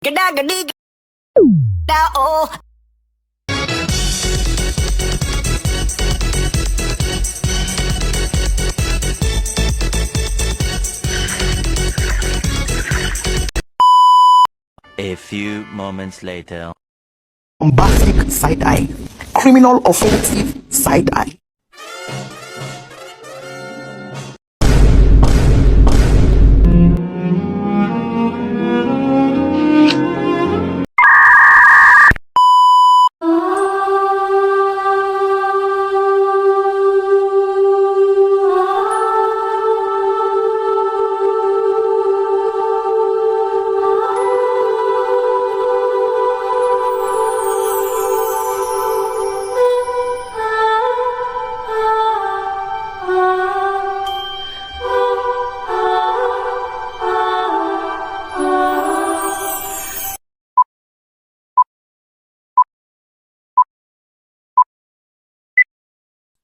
Geda gedi geda oh. A few moments later. Bombastic side-eye, criminal offensive side-eye.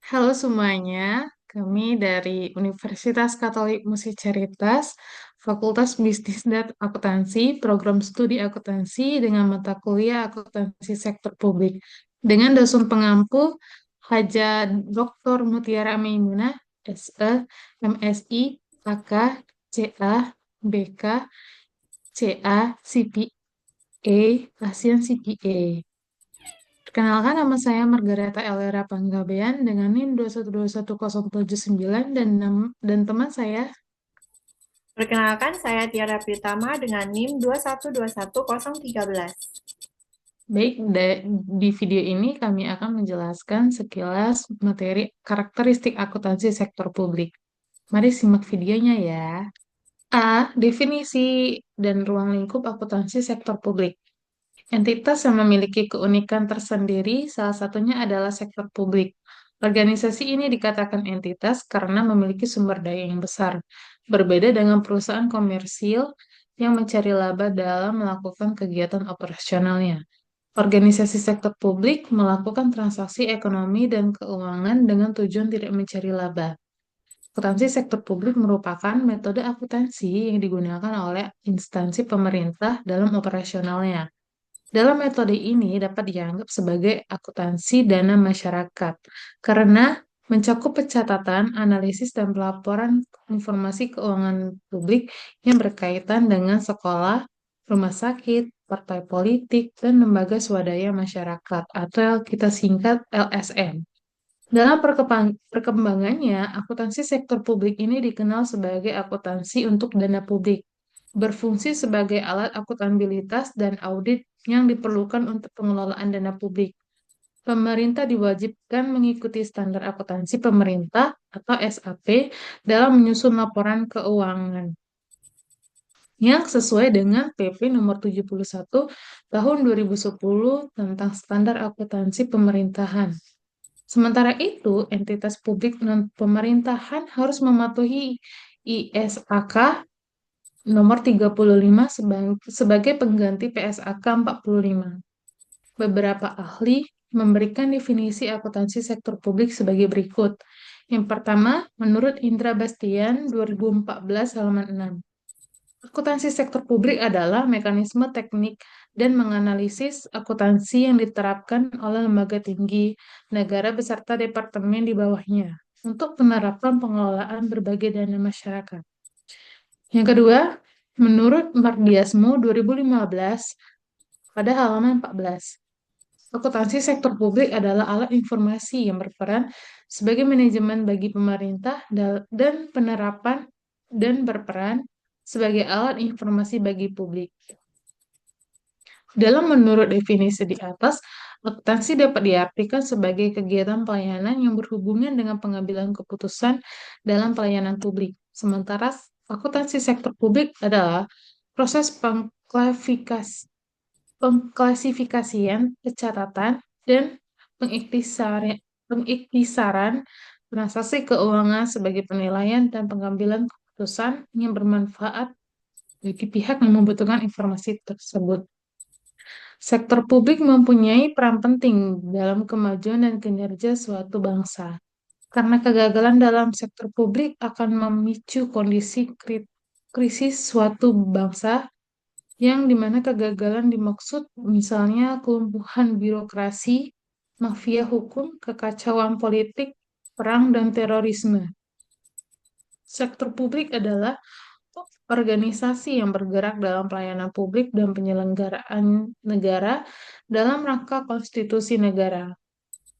Halo semuanya, kami dari Universitas Katolik Musi Caritas, Fakultas Bisnis dan Akuntansi, Program Studi Akuntansi dengan mata kuliah Akuntansi Sektor Publik. Dengan dosen pengampu Haja Dr. Mutiara Maimunah, SE, MSI, AK, CA, BK, CA, CPA, ASEAN CPA. Perkenalkan, nama saya Margareta Elera Panggabean dengan NIM 2121079 dan teman saya. Perkenalkan, saya Tiara Pritama dengan NIM 2121013. Baik, di video ini kami akan menjelaskan sekilas materi karakteristik akuntansi sektor publik. Mari simak videonya ya. A. Definisi dan ruang lingkup akuntansi sektor publik. Entitas yang memiliki keunikan tersendiri, salah satunya adalah sektor publik. Organisasi ini dikatakan entitas karena memiliki sumber daya yang besar, berbeda dengan perusahaan komersil yang mencari laba dalam melakukan kegiatan operasionalnya. Organisasi sektor publik melakukan transaksi ekonomi dan keuangan dengan tujuan tidak mencari laba. Akuntansi sektor publik merupakan metode akuntansi yang digunakan oleh instansi pemerintah dalam operasionalnya. Dalam metode ini dapat dianggap sebagai akuntansi dana masyarakat karena mencakup pencatatan, analisis, dan pelaporan informasi keuangan publik yang berkaitan dengan sekolah, rumah sakit, partai politik, dan lembaga swadaya masyarakat atau kita singkat LSM. Dalam perkembangannya, akuntansi sektor publik ini dikenal sebagai akuntansi untuk dana publik, berfungsi sebagai alat akuntabilitas dan audit yang diperlukan untuk pengelolaan dana publik. Pemerintah diwajibkan mengikuti standar akuntansi pemerintah atau SAP dalam menyusun laporan keuangan yang sesuai dengan PP nomor 71 tahun 2010 tentang standar akuntansi pemerintahan. Sementara itu, entitas publik non-pemerintahan harus mematuhi ISAK nomor 35 sebagai pengganti PSAK 45. Beberapa ahli memberikan definisi akuntansi sektor publik sebagai berikut. Yang pertama, menurut Indra Bastian 2014 halaman 6. Akuntansi sektor publik adalah mekanisme teknik dan menganalisis akuntansi yang diterapkan oleh lembaga tinggi negara beserta departemen di bawahnya untuk penerapan pengelolaan berbagai dana masyarakat. Yang kedua, menurut Mardiasmo 2015 pada halaman 14, akuntansi sektor publik adalah alat informasi yang berperan sebagai manajemen bagi pemerintah dan penerapan dan berperan sebagai alat informasi bagi publik. Dalam menurut definisi di atas, akuntansi dapat diartikan sebagai kegiatan pelayanan yang berhubungan dengan pengambilan keputusan dalam pelayanan publik. Sementara akuntansi sektor publik adalah proses pengklasifikasian, pencatatan, dan pengiktisaran transaksi keuangan sebagai penilaian dan pengambilan keputusan yang bermanfaat bagi pihak yang membutuhkan informasi tersebut. Sektor publik mempunyai peran penting dalam kemajuan dan kinerja suatu bangsa, karena kegagalan dalam sektor publik akan memicu kondisi krisis suatu bangsa yang dimana kegagalan dimaksud misalnya kelumpuhan birokrasi, mafia hukum, kekacauan politik, perang, dan terorisme. Sektor publik adalah organisasi yang bergerak dalam pelayanan publik dan penyelenggaraan negara dalam rangka konstitusi negara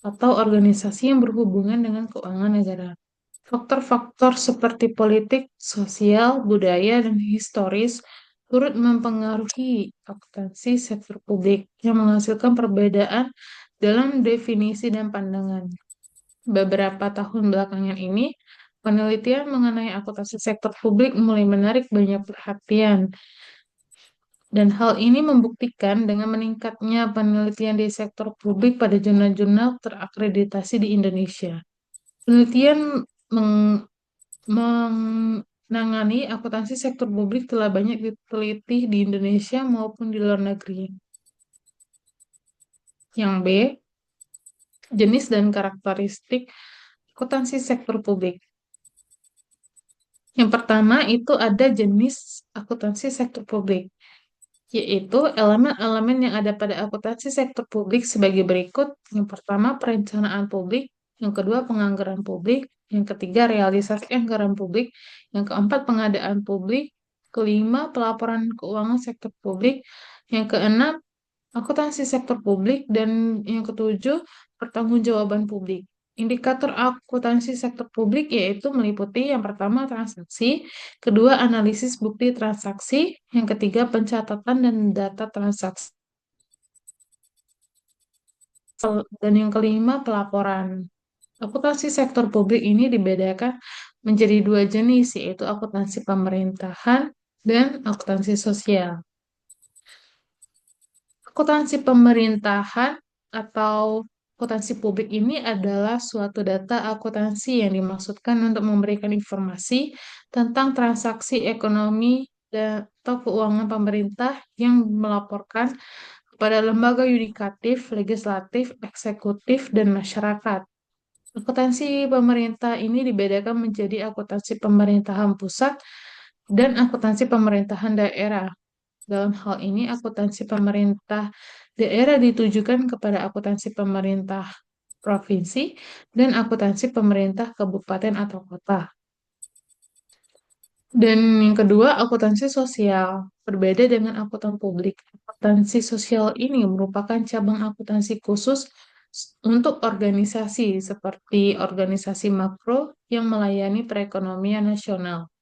atau organisasi yang berhubungan dengan keuangan negara. Faktor-faktor seperti politik, sosial, budaya, dan historis turut mempengaruhi akuntansi sektor publik yang menghasilkan perbedaan dalam definisi dan pandangan. Beberapa tahun belakangan ini, penelitian mengenai akuntansi sektor publik mulai menarik banyak perhatian. Dan hal ini membuktikan dengan meningkatnya penelitian di sektor publik pada jurnal-jurnal terakreditasi di Indonesia. Penelitian menangani akuntansi sektor publik telah banyak diteliti di Indonesia maupun di luar negeri. Yang B, jenis dan karakteristik akuntansi sektor publik. Yang pertama itu ada jenis akuntansi sektor publik, yaitu elemen-elemen yang ada pada akuntansi sektor publik sebagai berikut. Yang pertama, perencanaan publik. Yang kedua, penganggaran publik. Yang ketiga, realisasi anggaran publik. Yang keempat, pengadaan publik. Kelima, pelaporan keuangan sektor publik. Yang keenam, akuntansi sektor publik. Dan yang ketujuh, pertanggungjawaban publik. Indikator akuntansi sektor publik yaitu meliputi yang pertama transaksi, kedua analisis bukti transaksi, yang ketiga pencatatan dan data transaksi, dan yang kelima pelaporan. Akuntansi sektor publik ini dibedakan menjadi dua jenis, yaitu akuntansi pemerintahan dan akuntansi sosial. Akuntansi pemerintahan atau akuntansi publik ini adalah suatu data akuntansi yang dimaksudkan untuk memberikan informasi tentang transaksi ekonomi atau keuangan pemerintah yang melaporkan kepada lembaga yudikatif, legislatif, eksekutif, dan masyarakat. Akuntansi pemerintah ini dibedakan menjadi akuntansi pemerintahan pusat dan akuntansi pemerintahan daerah. Dalam hal ini, akuntansi pemerintah daerah ditujukan kepada akuntansi pemerintah provinsi dan akuntansi pemerintah kabupaten atau kota. Dan yang kedua, akuntansi sosial. Berbeda dengan akuntan publik, akuntansi sosial ini merupakan cabang akuntansi khusus untuk organisasi seperti organisasi makro yang melayani perekonomian nasional.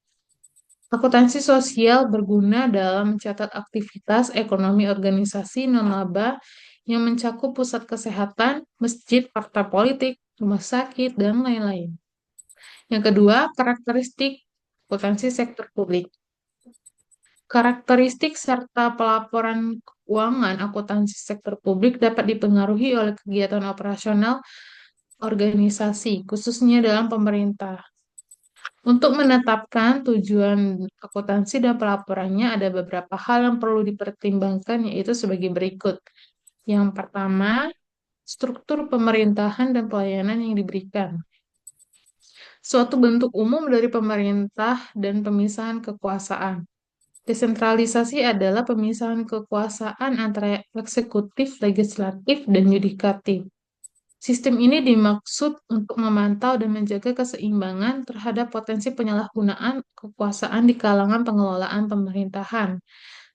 Akuntansi sosial berguna dalam mencatat aktivitas ekonomi organisasi non-laba yang mencakup pusat kesehatan, masjid, partai politik, rumah sakit, dan lain-lain. Yang kedua, karakteristik akuntansi sektor publik. Karakteristik serta pelaporan keuangan akuntansi sektor publik dapat dipengaruhi oleh kegiatan operasional organisasi, khususnya dalam pemerintah. Untuk menetapkan tujuan akuntansi dan pelaporannya, ada beberapa hal yang perlu dipertimbangkan, yaitu sebagai berikut. Yang pertama, struktur pemerintahan dan pelayanan yang diberikan. Suatu bentuk umum dari pemerintah dan pemisahan kekuasaan. Desentralisasi adalah pemisahan kekuasaan antara eksekutif, legislatif, dan yudikatif. Sistem ini dimaksud untuk memantau dan menjaga keseimbangan terhadap potensi penyalahgunaan kekuasaan di kalangan pengelolaan pemerintahan.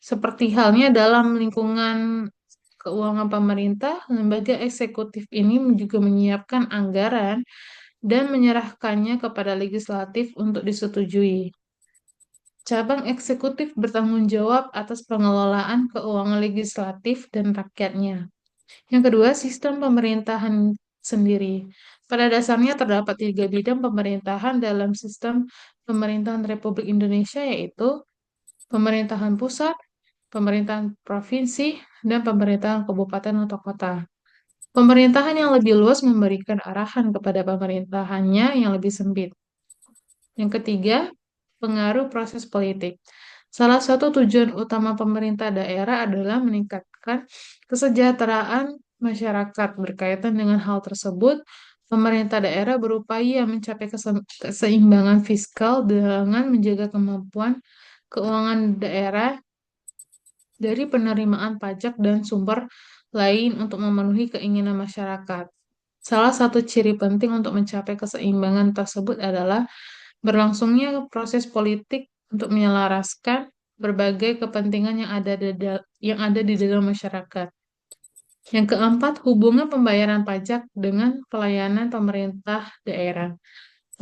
Seperti halnya dalam lingkungan keuangan pemerintah, lembaga eksekutif ini juga menyiapkan anggaran dan menyerahkannya kepada legislatif untuk disetujui. Cabang eksekutif bertanggung jawab atas pengelolaan keuangan legislatif dan rakyatnya. Yang kedua, sistem pemerintahan sendiri. Pada dasarnya terdapat 3 bidang pemerintahan dalam sistem pemerintahan Republik Indonesia, yaitu pemerintahan pusat, pemerintahan provinsi, dan pemerintahan kabupaten atau kota. Pemerintahan yang lebih luas memberikan arahan kepada pemerintahannya yang lebih sempit. Yang ketiga, pengaruh proses politik. Salah satu tujuan utama pemerintah daerah adalah meningkatkan kesejahteraan masyarakat. Berkaitan dengan hal tersebut, pemerintah daerah berupaya mencapai keseimbangan fiskal dengan menjaga kemampuan keuangan daerah dari penerimaan pajak dan sumber lain untuk memenuhi keinginan masyarakat. Salah satu ciri penting untuk mencapai keseimbangan tersebut adalah berlangsungnya proses politik untuk menyelaraskan berbagai kepentingan yang ada di dalam masyarakat. Yang keempat, hubungan pembayaran pajak dengan pelayanan pemerintah daerah.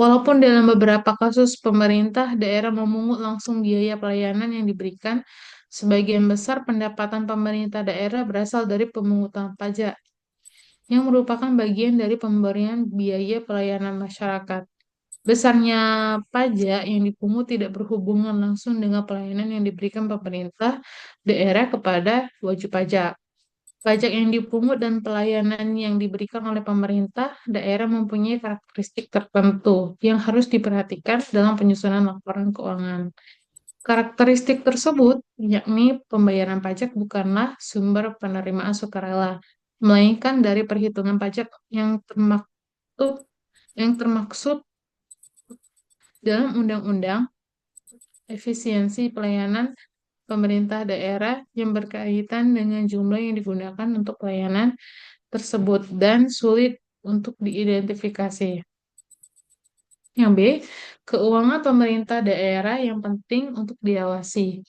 Walaupun dalam beberapa kasus pemerintah daerah memungut langsung biaya pelayanan yang diberikan, sebagian besar pendapatan pemerintah daerah berasal dari pemungutan pajak, yang merupakan bagian dari pemberian biaya pelayanan masyarakat. Besarnya pajak yang dipungut tidak berhubungan langsung dengan pelayanan yang diberikan pemerintah daerah kepada wajib pajak. Pajak yang dipungut dan pelayanan yang diberikan oleh pemerintah daerah mempunyai karakteristik tertentu yang harus diperhatikan dalam penyusunan laporan keuangan. Karakteristik tersebut, yakni pembayaran pajak bukanlah sumber penerimaan sukarela, melainkan dari perhitungan pajak yang termaksud dalam Undang-Undang Efisiensi Pelayanan Pemerintah Daerah yang berkaitan dengan jumlah yang digunakan untuk pelayanan tersebut dan sulit untuk diidentifikasi. Yang B, keuangan pemerintah daerah yang penting untuk diawasi.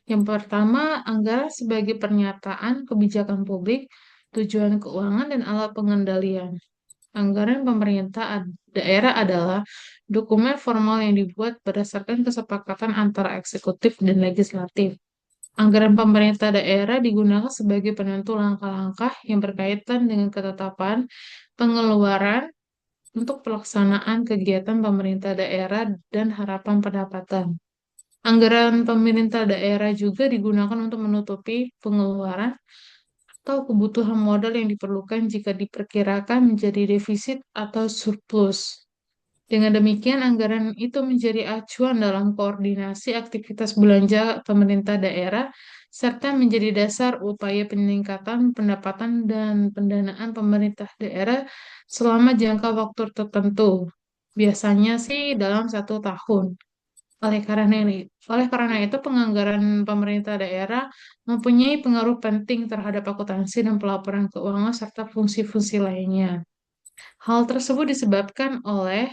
Yang pertama, anggaran sebagai pernyataan kebijakan publik, tujuan keuangan, dan alat pengendalian. Anggaran pemerintah daerah adalah dokumen formal yang dibuat berdasarkan kesepakatan antara eksekutif dan legislatif. Anggaran pemerintah daerah digunakan sebagai penentu langkah-langkah yang berkaitan dengan ketetapan pengeluaran untuk pelaksanaan kegiatan pemerintah daerah dan harapan pendapatan. Anggaran pemerintah daerah juga digunakan untuk menutupi pengeluaran atau kebutuhan modal yang diperlukan jika diperkirakan menjadi defisit atau surplus. Dengan demikian, anggaran itu menjadi acuan dalam koordinasi aktivitas belanja pemerintah daerah, serta menjadi dasar upaya peningkatan pendapatan dan pendanaan pemerintah daerah selama jangka waktu tertentu. Biasanya sih dalam 1 tahun. Oleh karena itu, penganggaran pemerintah daerah mempunyai pengaruh penting terhadap akuntansi dan pelaporan keuangan serta fungsi-fungsi lainnya. Hal tersebut disebabkan oleh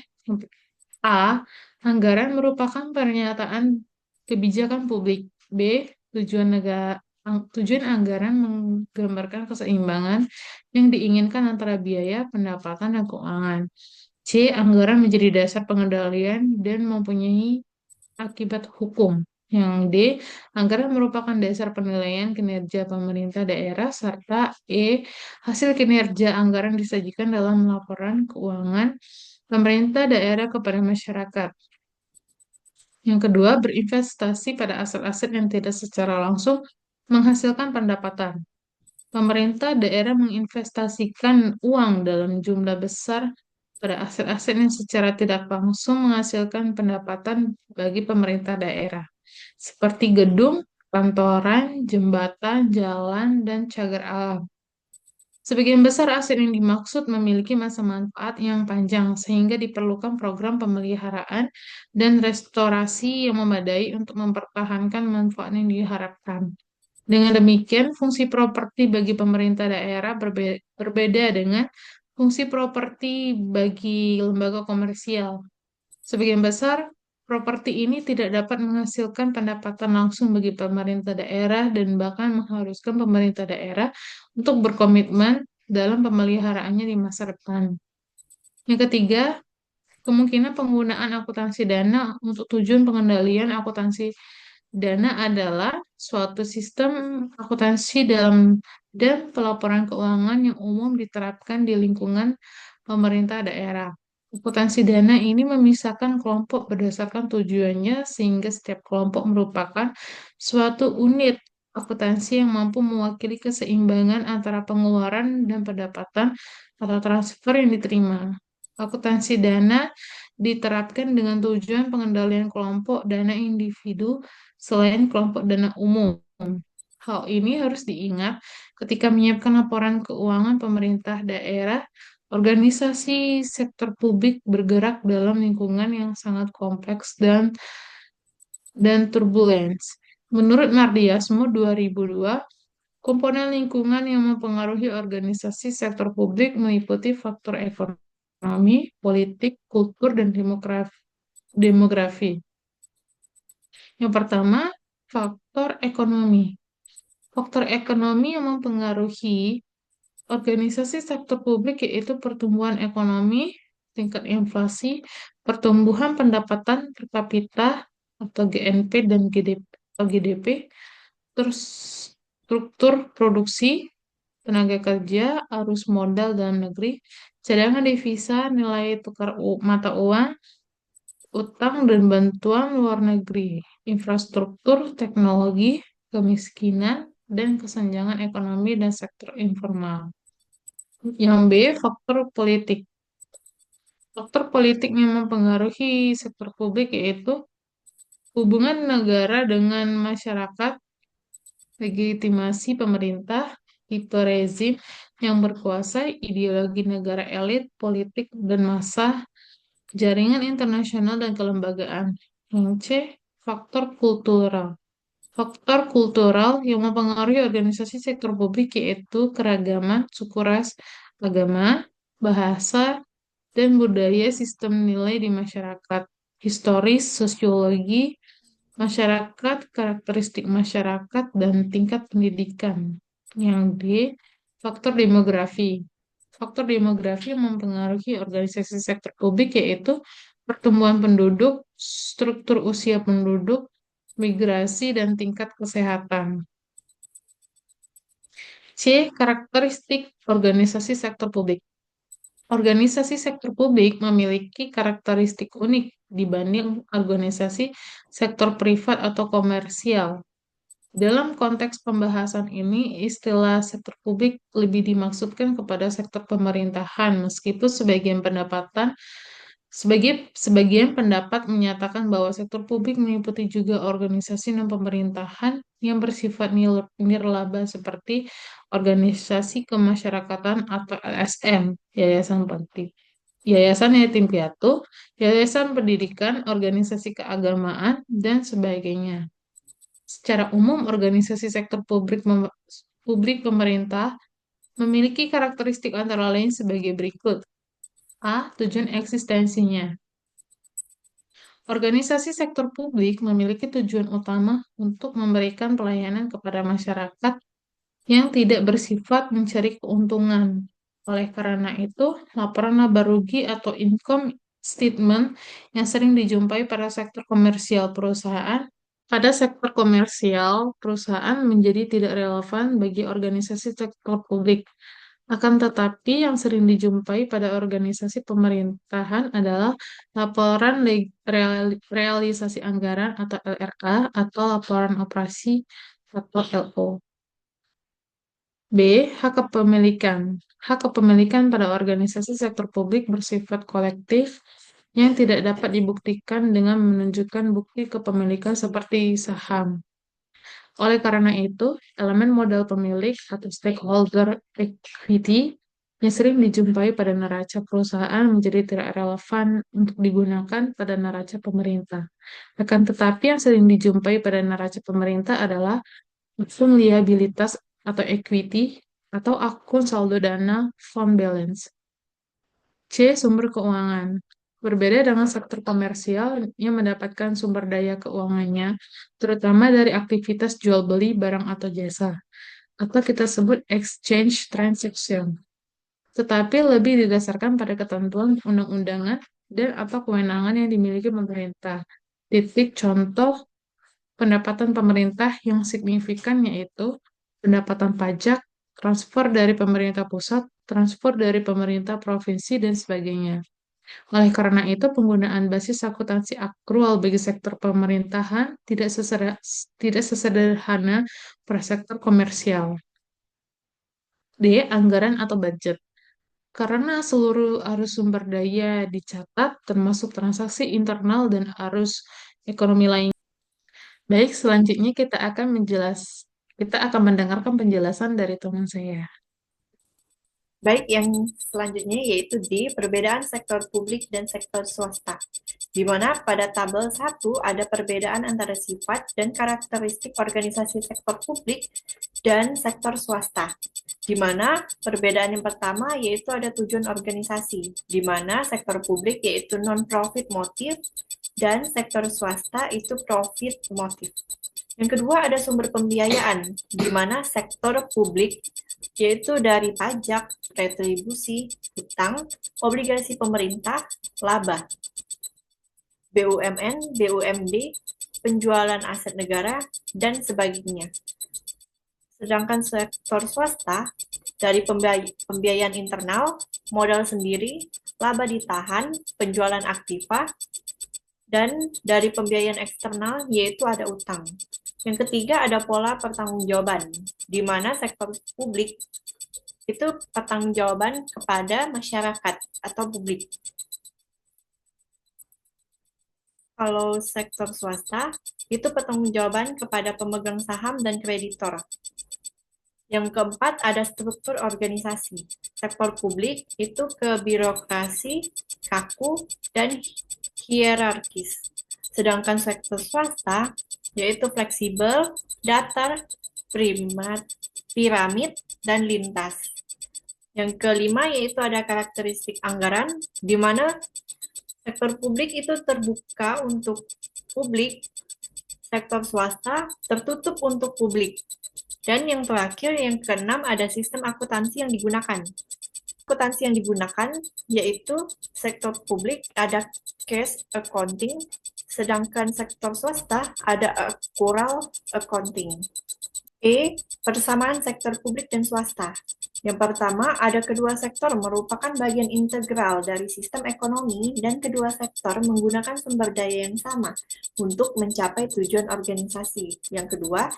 A. Anggaran merupakan pernyataan kebijakan publik. B. Tujuan anggaran menggambarkan keseimbangan yang diinginkan antara biaya, pendapatan, dan keuangan. C. Anggaran menjadi dasar pengendalian dan mempunyai akibat hukum. Yang D. Anggaran merupakan dasar penilaian kinerja pemerintah daerah, serta E. Hasil kinerja anggaran disajikan dalam laporan keuangan pemerintah daerah kepada masyarakat. Yang kedua, berinvestasi pada aset-aset yang tidak secara langsung menghasilkan pendapatan. Pemerintah daerah menginvestasikan uang dalam jumlah besar pada aset-aset yang secara tidak langsung menghasilkan pendapatan bagi pemerintah daerah, seperti gedung, kantoran, jembatan, jalan, dan cagar alam. Sebagian besar aset yang dimaksud memiliki masa manfaat yang panjang, sehingga diperlukan program pemeliharaan dan restorasi yang memadai untuk mempertahankan manfaat yang diharapkan. Dengan demikian, fungsi properti bagi pemerintah daerah berbeda dengan fungsi properti bagi lembaga komersial. Sebagian besar, properti ini tidak dapat menghasilkan pendapatan langsung bagi pemerintah daerah dan bahkan mengharuskan pemerintah daerah untuk berkomitmen dalam pemeliharaannya di masa depan. Yang ketiga, kemungkinan penggunaan akuntansi dana untuk tujuan pengendalian akuntansi dana adalah suatu sistem akuntansi dan pelaporan keuangan yang umum diterapkan di lingkungan pemerintah daerah. Akuntansi dana ini memisahkan kelompok berdasarkan tujuannya sehingga setiap kelompok merupakan suatu unit akuntansi yang mampu mewakili keseimbangan antara pengeluaran dan pendapatan atau transfer yang diterima. Akuntansi dana diterapkan dengan tujuan pengendalian kelompok dana individu selain kelompok dana umum. Hal ini harus diingat ketika menyiapkan laporan keuangan pemerintah daerah. Organisasi sektor publik bergerak dalam lingkungan yang sangat kompleks dan turbulens. Menurut Mardiasmo 2002, komponen lingkungan yang mempengaruhi organisasi sektor publik meliputi faktor ekonomi, politik, kultur, dan demografi. Yang pertama, faktor ekonomi. Faktor ekonomi yang mempengaruhi organisasi sektor publik yaitu pertumbuhan ekonomi, tingkat inflasi, pertumbuhan pendapatan per kapita atau GNP dan GDP, terus struktur produksi, tenaga kerja, arus modal dalam negeri, cadangan devisa, nilai tukar mata uang, utang dan bantuan luar negeri, infrastruktur, teknologi, kemiskinan, dan kesenjangan ekonomi dan sektor informal. Yang B, faktor politik. Faktor politik yang mempengaruhi sektor publik yaitu hubungan negara dengan masyarakat, legitimasi pemerintah, tipe rezim yang berkuasa, ideologi negara elit, politik dan massa, jaringan internasional dan kelembagaan. Yang C, faktor kultural. Faktor kultural yang mempengaruhi organisasi sektor publik yaitu keragaman, suku ras, agama, bahasa, dan budaya sistem nilai di masyarakat. Historis, sosiologi, masyarakat, karakteristik masyarakat, dan tingkat pendidikan. Yang D, faktor demografi. Faktor demografi yang mempengaruhi organisasi sektor publik yaitu pertumbuhan penduduk, struktur usia penduduk, migrasi, dan tingkat kesehatan. C. Karakteristik organisasi sektor publik. Organisasi sektor publik memiliki karakteristik unik dibanding organisasi sektor privat atau komersial. Dalam konteks pembahasan ini, istilah sektor publik lebih dimaksudkan kepada sektor pemerintahan, meskipun sebagian pendapat menyatakan bahwa sektor publik meliputi juga organisasi non-pemerintahan yang bersifat nirlaba seperti organisasi kemasyarakatan atau LSM, yayasan yatim piatu, yayasan pendidikan, organisasi keagamaan, dan sebagainya. Secara umum, organisasi sektor publik pemerintah memiliki karakteristik antara lain sebagai berikut. A. Tujuan eksistensinya. Organisasi sektor publik memiliki tujuan utama untuk memberikan pelayanan kepada masyarakat yang tidak bersifat mencari keuntungan. Oleh karena itu, laporan laba rugi atau income statement yang sering dijumpai pada sektor komersial perusahaan menjadi tidak relevan bagi organisasi sektor publik. Akan tetapi, yang sering dijumpai pada organisasi pemerintahan adalah laporan realisasi anggaran atau LRA atau laporan operasi atau LO. B. Hak kepemilikan. Hak kepemilikan pada organisasi sektor publik bersifat kolektif yang tidak dapat dibuktikan dengan menunjukkan bukti kepemilikan seperti saham. Oleh karena itu, elemen modal pemilik atau stakeholder equity yang sering dijumpai pada neraca perusahaan menjadi tidak relevan untuk digunakan pada neraca pemerintah. Akan tetapi yang sering dijumpai pada neraca pemerintah adalah akun liabilitas atau equity atau akun saldo dana fund balance. C. Sumber keuangan. Berbeda dengan sektor komersial yang mendapatkan sumber daya keuangannya, terutama dari aktivitas jual beli barang atau jasa, atau kita sebut exchange transaction. Tetapi lebih didasarkan pada ketentuan undang-undangan dan atau kewenangan yang dimiliki pemerintah. Titik contoh pendapatan pemerintah yang signifikan yaitu pendapatan pajak, transfer dari pemerintah pusat, transfer dari pemerintah provinsi, dan sebagainya. Oleh karena itu, penggunaan basis akuntansi akrual bagi sektor pemerintahan tidak sesederhana pada sektor komersial. D. Anggaran atau budget. Karena seluruh arus sumber daya dicatat, termasuk transaksi internal dan arus ekonomi lain. Baik, selanjutnya kita akan mendengarkan penjelasan dari teman saya. Baik, yang selanjutnya yaitu di perbedaan sektor publik dan sektor swasta, di mana pada tabel 1 ada perbedaan antara sifat dan karakteristik organisasi sektor publik dan sektor swasta, di mana perbedaan yang pertama yaitu ada tujuan organisasi, di mana sektor publik yaitu non-profit motif dan sektor swasta itu profit motif. Yang kedua ada sumber pembiayaan, di mana sektor publik yaitu dari pajak, retribusi, hutang, obligasi pemerintah, laba, BUMN, BUMD, penjualan aset negara, dan sebagainya. Sedangkan sektor swasta dari pembiayaan internal, modal sendiri, laba ditahan, penjualan aktiva, dan dari pembiayaan eksternal yaitu ada utang. Yang ketiga ada pola pertanggungjawaban, di mana sektor publik itu pertanggungjawaban kepada masyarakat atau publik. Kalau sektor swasta, itu pertanggungjawaban kepada pemegang saham dan kreditor. Yang keempat, ada struktur organisasi. Sektor publik itu ke birokrasi, kaku, dan hierarkis. Sedangkan sektor swasta, yaitu fleksibel, datar, piramid, dan lintas. Yang kelima, yaitu ada karakteristik anggaran, di mana sektor publik itu terbuka untuk publik, sektor swasta tertutup untuk publik. Dan yang terakhir, yang keenam, ada sistem akuntansi yang digunakan. Akuntansi yang digunakan yaitu sektor publik ada cash accounting, sedangkan sektor swasta ada accrual accounting. Persamaan sektor publik dan swasta. Yang pertama, ada kedua sektor merupakan bagian integral dari sistem ekonomi dan kedua sektor menggunakan sumber daya yang sama untuk mencapai tujuan organisasi. Yang kedua,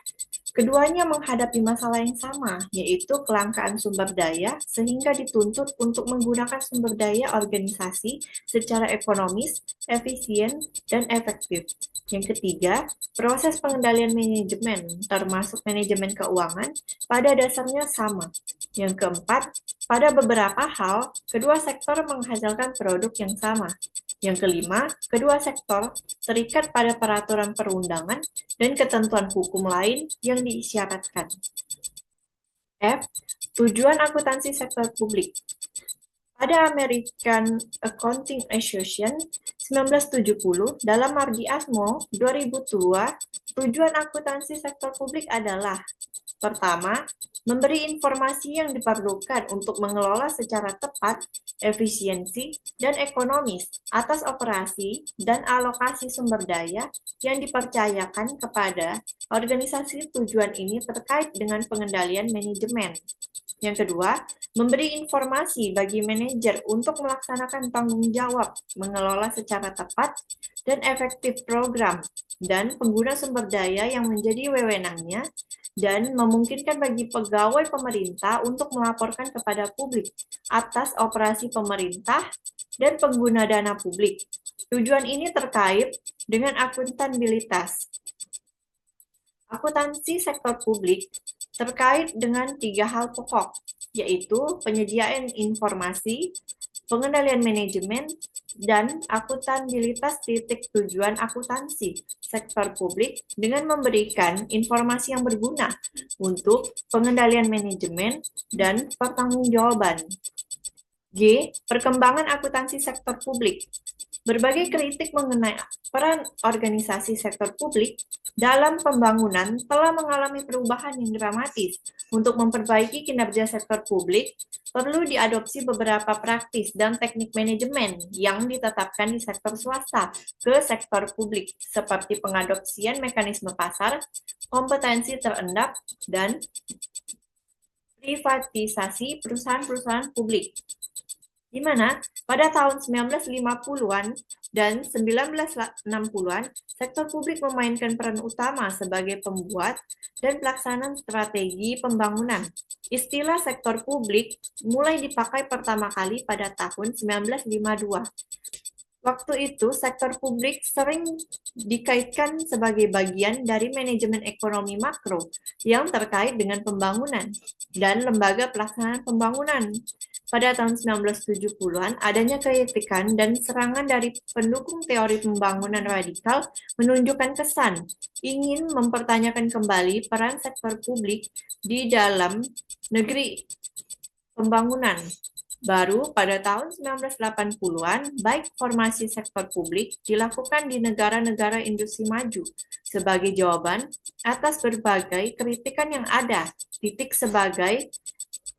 keduanya menghadapi masalah yang sama, yaitu kelangkaan sumber daya sehingga dituntut untuk menggunakan sumber daya organisasi secara ekonomis, efisien, dan efektif. Yang ketiga, proses pengendalian manajemen, termasuk manajemen keuangan, pada dasarnya sama. Yang keempat, pada beberapa hal, kedua sektor menghasilkan produk yang sama. Yang kelima, kedua sektor terikat pada peraturan perundangan dan ketentuan hukum lain yang diisyaratkan. Tujuan akuntansi sektor publik. Pada American Accounting Association 1970, dalam Mardi Asmo 2002, tujuan akuntansi sektor publik adalah: pertama, memberi informasi yang diperlukan untuk mengelola secara tepat, efisiensi, dan ekonomis atas operasi dan alokasi sumber daya yang dipercayakan kepada organisasi tujuan ini terkait dengan pengendalian manajemen. Yang kedua, memberi informasi bagi manajer untuk melaksanakan tanggung jawab mengelola secara tepat dan efektif program dan pengguna sumber daya yang menjadi wewenangnya, dan memungkinkan bagi pegawai pemerintah untuk melaporkan kepada publik atas operasi pemerintah dan pengguna dana publik. Tujuan ini terkait dengan akuntabilitas. Akuntansi sektor publik terkait dengan 3 hal pokok, yaitu penyediaan informasi, pengendalian manajemen, dan akuntabilitas. Tujuan akuntansi sektor publik dengan memberikan informasi yang berguna untuk pengendalian manajemen dan pertanggungjawaban. Perkembangan akuntansi sektor publik. Berbagai kritik mengenai peran organisasi sektor publik dalam pembangunan telah mengalami perubahan yang dramatis. Untuk memperbaiki kinerja sektor publik, perlu diadopsi beberapa praktis dan teknik manajemen yang ditetapkan di sektor swasta ke sektor publik, seperti pengadopsian mekanisme pasar, kompetensi terendap, dan privatisasi perusahaan-perusahaan publik. Di mana pada tahun 1950-an dan 1960-an, sektor publik memainkan peran utama sebagai pembuat dan pelaksanaan strategi pembangunan. Istilah sektor publik mulai dipakai pertama kali pada tahun 1952. Waktu itu, sektor publik sering dikaitkan sebagai bagian dari manajemen ekonomi makro yang terkait dengan pembangunan. dan lembaga pelaksanaan pembangunan. Pada tahun 1970-an, adanya kritikan dan serangan dari pendukung teori pembangunan radikal menunjukkan kesan ingin mempertanyakan kembali peran sektor publik di dalam negeri pembangunan. Baru pada tahun 1980-an, baik formasi sektor publik dilakukan di negara-negara industri maju sebagai jawaban atas berbagai kritikan yang ada. Sebagai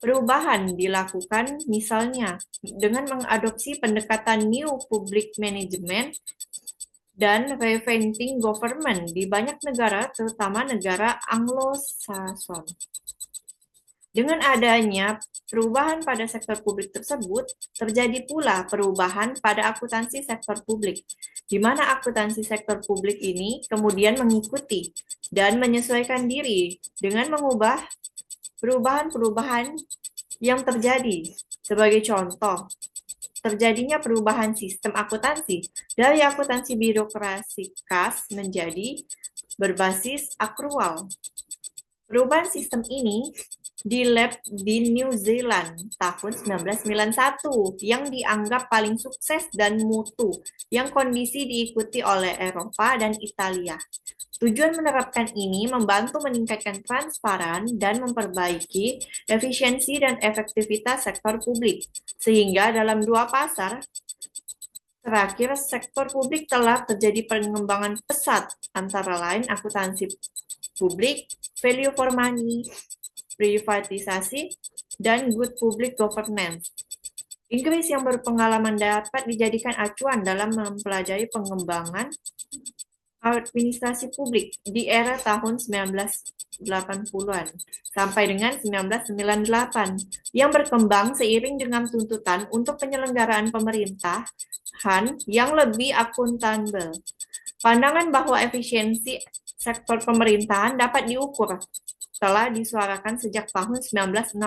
perubahan dilakukan misalnya dengan mengadopsi pendekatan New Public Management dan Reinventing Government di banyak negara, terutama negara Anglo-Saxon. Dengan adanya perubahan pada sektor publik tersebut, terjadi pula perubahan pada akuntansi sektor publik, di mana akuntansi sektor publik ini kemudian mengikuti dan menyesuaikan diri dengan mengubah perubahan-perubahan yang terjadi. Sebagai contoh, terjadinya perubahan sistem akuntansi dari akuntansi birokrasi kas menjadi berbasis akrual. Perubahan sistem ini di lab di New Zealand tahun 1991 yang dianggap paling sukses dan mutu yang kondisi diikuti oleh Eropa dan Italia. Tujuan menerapkan ini membantu meningkatkan transparan dan memperbaiki efisiensi dan efektivitas sektor publik, sehingga dalam dua pasar terakhir sektor publik telah terjadi pengembangan pesat, antara lain akuntansi publik, value for money, privatisasi, dan good public governance. Inggris yang berpengalaman dapat dijadikan acuan dalam mempelajari pengembangan administrasi publik di era tahun 1980-an sampai dengan 1998 yang berkembang seiring dengan tuntutan untuk penyelenggaraan pemerintahan yang lebih akuntabel. Pandangan bahwa efisiensi sektor pemerintahan dapat diukur telah disuarakan sejak tahun 1968.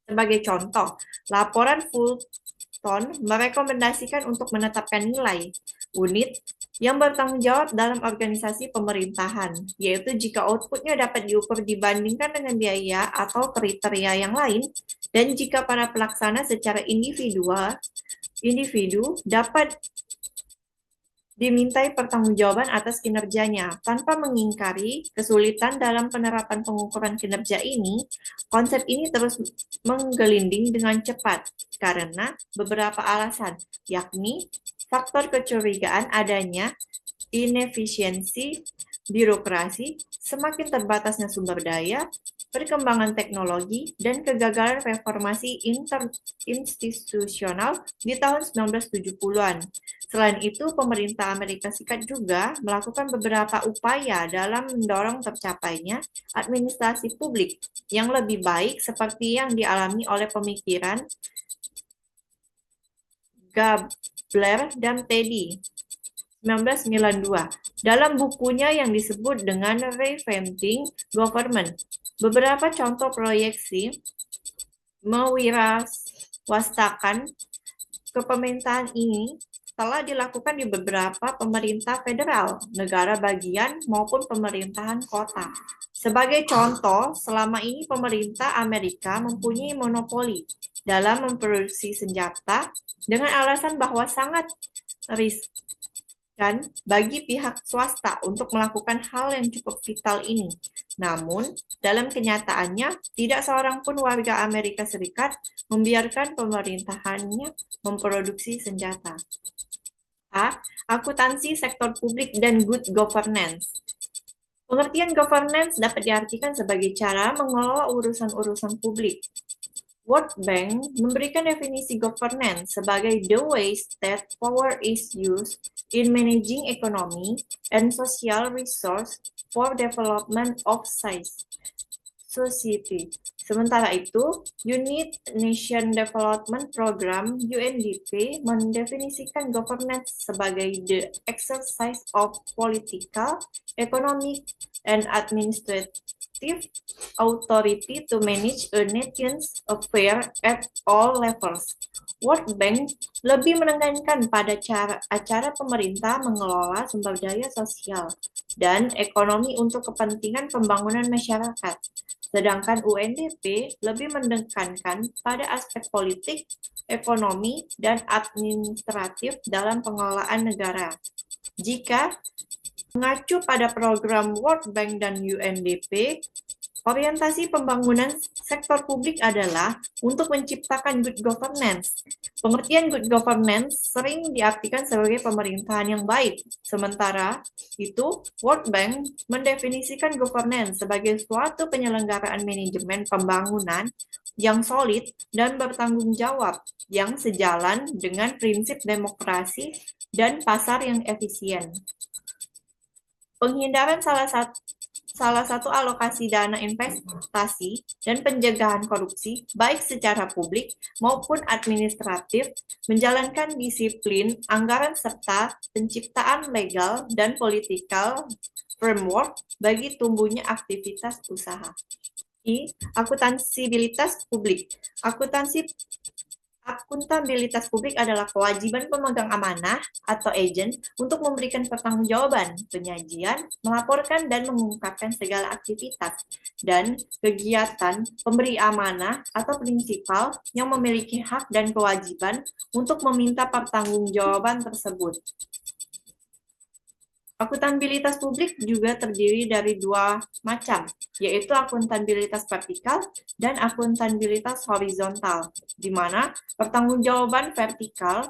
Sebagai contoh, laporan Fulton merekomendasikan untuk menetapkan nilai unit yang bertanggung jawab dalam organisasi pemerintahan, yaitu jika outputnya dapat diukur dibandingkan dengan biaya atau kriteria yang lain, dan jika para pelaksana secara individu dapat dimintai pertanggungjawaban atas kinerjanya. Tanpa mengingkari kesulitan dalam penerapan pengukuran kinerja ini, konsep ini terus menggelinding dengan cepat karena beberapa alasan, yakni faktor kecurigaan adanya inefisiensi birokrasi, semakin terbatasnya sumber daya, perkembangan teknologi, dan kegagalan reformasi institusional di tahun 1970-an. Selain itu, pemerintah Amerika Serikat juga melakukan beberapa upaya dalam mendorong tercapainya administrasi publik yang lebih baik seperti yang dialami oleh pemikiran Gabler dan Teddy 1992 dalam bukunya yang disebut dengan Reinventing Government. Beberapa contoh proyeksi mewirausahakan kepemerintahan ini telah dilakukan di beberapa pemerintah federal, negara bagian, maupun pemerintahan kota. Sebagai contoh, selama ini pemerintah Amerika mempunyai monopoli dalam memproduksi senjata dengan alasan bahwa sangat riskan bagi pihak swasta untuk melakukan hal yang cukup vital ini. Namun, dalam kenyataannya, tidak seorang pun warga Amerika Serikat membiarkan pemerintahannya memproduksi senjata. Akuntansi sektor publik dan good governance. Pengertian governance dapat diartikan sebagai cara mengelola urusan-urusan publik. World Bank memberikan definisi governance sebagai the ways that power is used in managing economy and social resource for development of society. Sementara itu, United Nations Development Program (UNDP) mendefinisikan governance sebagai the exercise of political, economic, and administrative authority to manage a nation's affairs at all levels. World Bank lebih menekankan pada cara pemerintah mengelola sumber daya sosial dan ekonomi untuk kepentingan pembangunan masyarakat. Sedangkan UNDP lebih menekankan pada aspek politik, ekonomi, dan administratif dalam pengelolaan negara. Jika mengacu pada program World Bank dan UNDP, orientasi pembangunan sektor publik adalah untuk menciptakan good governance. Pengertian good governance sering diartikan sebagai pemerintahan yang baik. Sementara itu, World Bank mendefinisikan governance sebagai suatu penyelenggaraan manajemen pembangunan yang solid dan bertanggung jawab, yang sejalan dengan prinsip demokrasi dan pasar yang efisien. Penghindaran salah satu alokasi dana investasi dan pencegahan korupsi, baik secara publik maupun administratif, menjalankan disiplin anggaran serta penciptaan legal dan political framework bagi tumbuhnya aktivitas usaha. Akuntabilitas publik. Akuntabilitas publik adalah kewajiban pemegang amanah atau agen untuk memberikan pertanggungjawaban, penyajian, melaporkan dan mengungkapkan segala aktivitas dan kegiatan pemberi amanah atau prinsipal yang memiliki hak dan kewajiban untuk meminta pertanggungjawaban tersebut. Akuntabilitas publik juga terdiri dari dua macam, yaitu akuntabilitas vertikal dan akuntabilitas horizontal, di mana pertanggungjawaban vertikal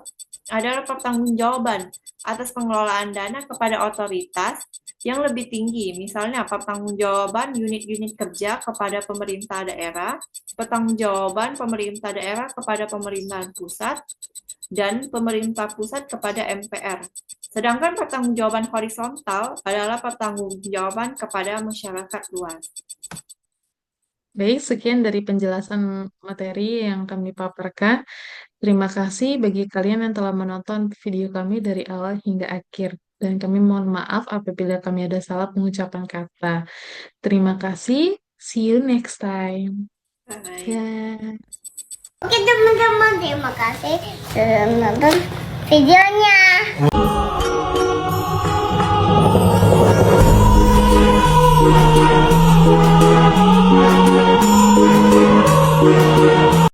adalah pertanggungjawaban atas pengelolaan dana kepada otoritas yang lebih tinggi, misalnya pertanggungjawaban unit-unit kerja kepada pemerintah daerah, pertanggungjawaban pemerintah daerah kepada pemerintahan pusat, dan pemerintah pusat kepada MPR. Sedangkan pertanggungjawaban horizontal adalah pertanggungjawaban kepada masyarakat luas. Baik, sekian dari penjelasan materi yang kami paparkan. Terima kasih bagi kalian yang telah menonton video kami dari awal hingga akhir. Dan kami mohon maaf apabila kami ada salah pengucapan kata. Terima kasih. See you next time. Bye. Ya. Oke teman-teman, terima kasih sudah menonton videonya.